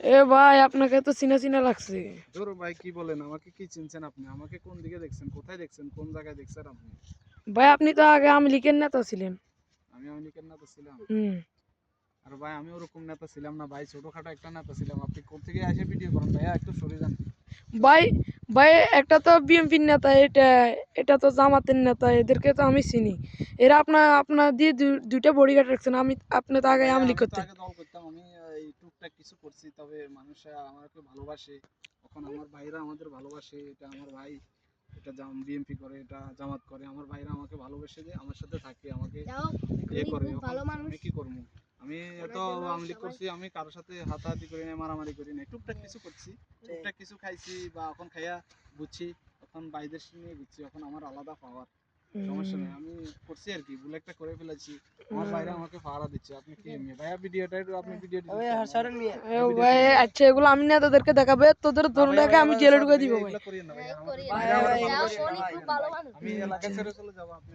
এ ভাই আপনাকে তো চিনা চিনা লাগছে। ধর ভাই কি বলেন, আমাকে কি চিনছেন আপনি? আমাকে কোন দিকে দেখছেন, কোথায় দেখছেন, কোন জায়গায় দেখছেন আপনি? ভাই আপনি তো আগে আওয়ামী লীগের নেতা ছিলেন। আমি আওয়ামী লীগের নেতা ছিলাম? হুম। আর ভাই আমি ওরকম নেতা ছিলাম না ভাই, ছোটখাটো একটা নেতা ছিলাম। আপনি কোথেকে এসে ভিডিও করেন ভাইয়া? একটু সরে যান। ভাই ভাই একটা তো বিএনপির নেতা, এটা তো জামাতের নেতা, এদেরকে তো আমি চিনি। এরা আপনার দিয়ে দুইটা বডিগার্ড রাখছেন। আপনি তো আগে ভাইয়া আওয়ামী লীগ আমি তো করতেন। আগে দল করতাম, আমি এই টুকটাক কিছু করছি, তবে মানুষরা আমাকে ভালোবাসে। এখন আমার ভাইরা আমাদের ভালোবাসে, এটা আমার ভাই, এটা বিএমপি করে, এটা জামাত করে। আমার ভাইরা আমাকে ভালোবেসে যে আমার সাথে থাকে, আমাকে ইয়ে করে। এখন আমি কি করবো? আমি এত আওয়ামী লীগ করছি, আমি কারোর সাথে হাতাহাতি করি নাই, মারামারি করি নাই, টুকটাক কিছু করছি, টুকটাক কিছু খাইছি বা এখন খাইয়া বুঝছি, এখন ভাইদের নিয়ে বুঝছি, এখন আমার আলাদা পাওয়ার। সমস্যা নেই, আমি করছি আর কি, ভুল একটা করে ফেলেছি। আমার বাইরে আমাকে পাহারা দিচ্ছে। আপনি কি এমনি ভাইয়া ভিডিওটা একটু আপনি ভিডিও ভাই আচ্ছা, এগুলো আমি নেতাদেরকে দেখাবে, তোদের ধরুনটাকে আমি জেলে ঢুকে দিব ভাই। এগুলো করিয়েন না ভাইয়া, আমার বাইরে আমাকে ভালোবাসে না ভাই। আমি এলাকা ছেড়ে চলে যাবো, আপনি